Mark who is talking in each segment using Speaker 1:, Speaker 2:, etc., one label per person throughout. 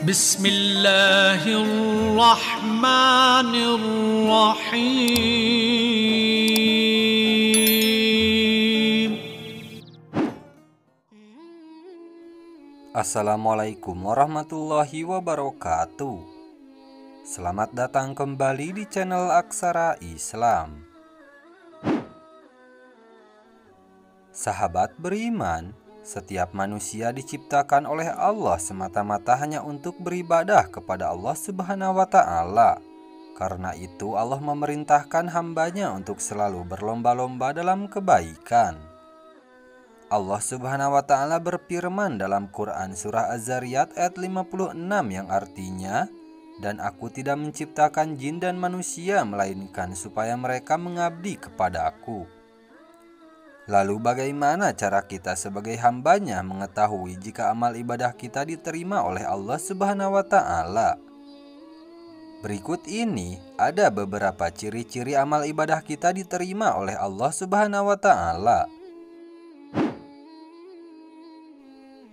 Speaker 1: Bismillahirrahmanirrahim.
Speaker 2: Assalamualaikum warahmatullahi wabarakatuh. Selamat datang kembali di channel Aksara Islam. Sahabat beriman, setiap manusia diciptakan oleh Allah semata-mata hanya untuk beribadah kepada Allah Subhanahu wa Ta'ala. Karena itu Allah memerintahkan hambanya untuk selalu berlomba-lomba dalam kebaikan. Allah Subhanahu wa Ta'ala berfirman dalam Quran surah Az-Zariyat ayat 56 yang artinya, "Dan aku tidak menciptakan jin dan manusia melainkan supaya mereka mengabdi kepada aku." Lalu bagaimana cara kita sebagai hambanya mengetahui jika amal ibadah kita diterima oleh Allah Subhanahu wa Ta'ala? Berikut ini ada beberapa ciri-ciri amal ibadah kita diterima oleh Allah Subhanahu wa Ta'ala.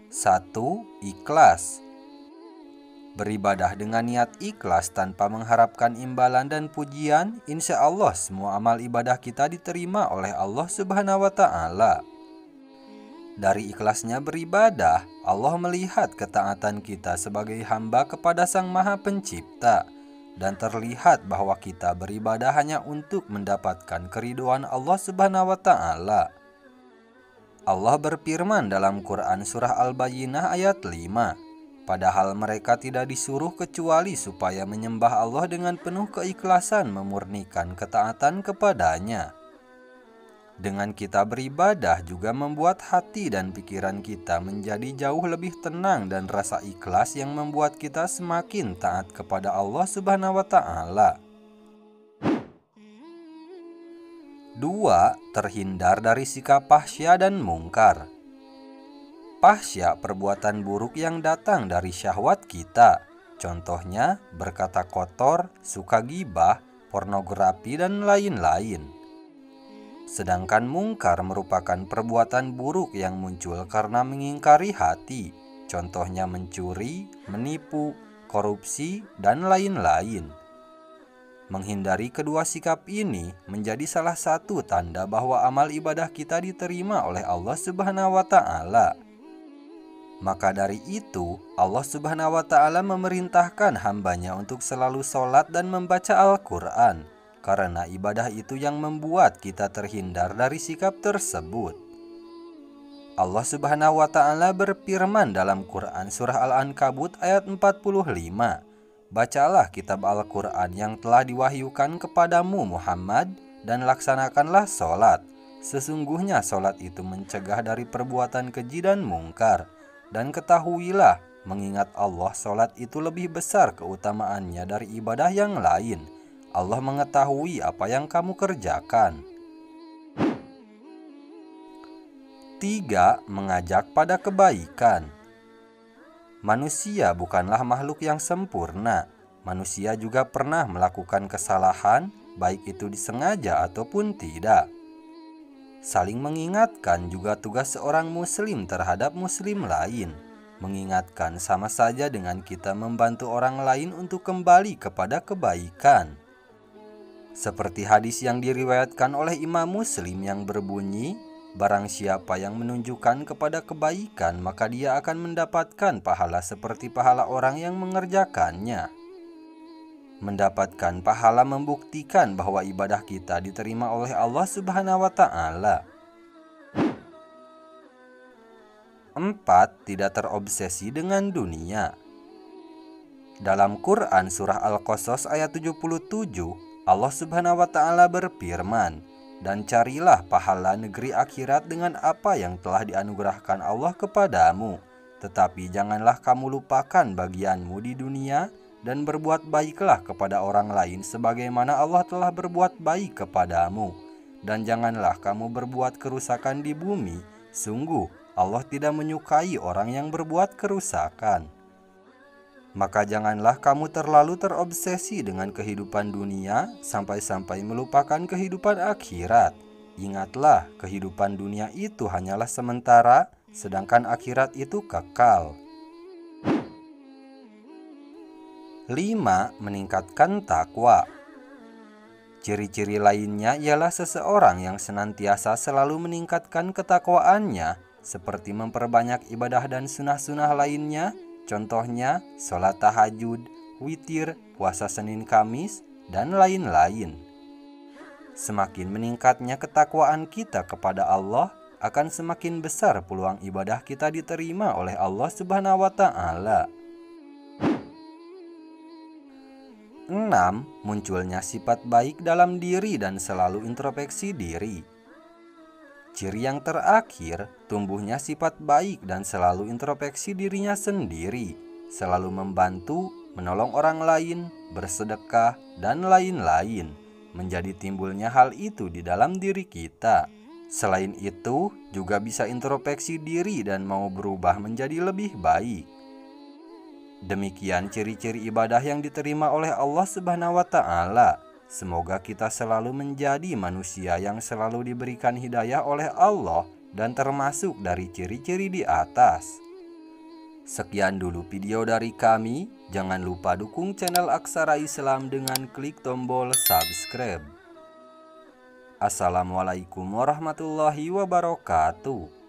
Speaker 2: 1. Ikhlas. Beribadah dengan niat ikhlas tanpa mengharapkan imbalan dan pujian, insya Allah semua amal ibadah kita diterima oleh Allah Subhanahu wa Ta'ala. Dari ikhlasnya beribadah, Allah melihat ketaatan kita sebagai hamba kepada Sang Maha Pencipta, dan terlihat bahwa kita beribadah hanya untuk mendapatkan keridhaan Allah Subhanahu wa Ta'ala. Allah berfirman dalam Quran surah Al-Bayyinah ayat 5, "Padahal mereka tidak disuruh kecuali supaya menyembah Allah dengan penuh keikhlasan memurnikan ketaatan kepadanya." Dengan kita beribadah juga membuat hati dan pikiran kita menjadi jauh lebih tenang dan rasa ikhlas yang membuat kita semakin taat kepada Allah Subhanahu wa Ta'ala. 2. Terhindar dari sikap fahsya dan mungkar. Fahsya perbuatan buruk yang datang dari syahwat kita. Contohnya berkata kotor, suka gibah, pornografi, dan lain-lain. Sedangkan mungkar merupakan perbuatan buruk yang muncul karena mengingkari hati. Contohnya mencuri, menipu, korupsi, dan lain-lain. Menghindari kedua sikap ini menjadi salah satu tanda bahwa amal ibadah kita diterima oleh Allah Subhanahu wa Ta'ala. Maka dari itu, Allah Subhanahu wa Ta'ala memerintahkan hambanya untuk selalu sholat dan membaca Al-Quran, karena ibadah itu yang membuat kita terhindar dari sikap tersebut. Allah Subhanahu wa Ta'ala berfirman dalam Quran surah Al-Ankabut ayat 45, "Bacalah kitab Al-Quran yang telah diwahyukan kepadamu Muhammad, dan laksanakanlah sholat. Sesungguhnya sholat itu mencegah dari perbuatan keji dan mungkar. Dan ketahuilah, mengingat Allah, sholat itu lebih besar keutamaannya dari ibadah yang lain. Allah mengetahui apa yang kamu kerjakan." 3. Mengajak pada kebaikan. Manusia bukanlah makhluk yang sempurna. Manusia juga pernah melakukan kesalahan, baik itu disengaja ataupun tidak. Saling mengingatkan juga tugas seorang muslim terhadap muslim lain. Mengingatkan sama saja dengan kita membantu orang lain untuk kembali kepada kebaikan. Seperti hadis yang diriwayatkan oleh Imam Muslim yang berbunyi, "Barang siapa yang menunjukkan kepada kebaikan, maka dia akan mendapatkan pahala seperti pahala orang yang mengerjakannya." Mendapatkan pahala membuktikan bahwa ibadah kita diterima oleh Allah Subhanahu wa Ta'ala. 4. Tidak terobsesi dengan dunia. Dalam Quran surah Al-Qasas ayat 77, Allah Subhanahu wa Ta'ala berfirman, "Dan carilah pahala negeri akhirat dengan apa yang telah dianugerahkan Allah kepadamu. Tetapi janganlah kamu lupakan bagianmu di dunia, dan berbuat baiklah kepada orang lain sebagaimana Allah telah berbuat baik kepadamu. Dan janganlah kamu berbuat kerusakan di bumi. Sungguh Allah tidak menyukai orang yang berbuat kerusakan." Maka janganlah kamu terlalu terobsesi dengan kehidupan dunia sampai-sampai melupakan kehidupan akhirat. Ingatlah, kehidupan dunia itu hanyalah sementara, sedangkan akhirat itu kekal. 5. Meningkatkan takwa. Ciri-ciri lainnya ialah seseorang yang senantiasa selalu meningkatkan ketakwaannya, seperti memperbanyak ibadah dan sunah-sunah lainnya, contohnya sholat tahajud, witir, puasa Senin Kamis, dan lain-lain. Semakin meningkatnya ketakwaan kita kepada Allah, akan semakin besar peluang ibadah kita diterima oleh Allah Subhanahu wa Ta'ala. 6. Munculnya sifat baik dalam diri dan selalu introspeksi diri. Ciri yang terakhir, tumbuhnya sifat baik dan selalu introspeksi dirinya sendiri, selalu membantu, menolong orang lain, bersedekah, dan lain-lain. Menjadi timbulnya hal itu di dalam diri kita. Selain itu, juga bisa introspeksi diri dan mau berubah menjadi lebih baik. Demikian ciri-ciri ibadah yang diterima oleh Allah Subhanahu wa Ta'ala. Semoga kita selalu menjadi manusia yang selalu diberikan hidayah oleh Allah dan termasuk dari ciri-ciri di atas. Sekian dulu video dari kami. Jangan lupa dukung channel Aksara Islam dengan klik tombol subscribe. Assalamualaikum warahmatullahi wabarakatuh.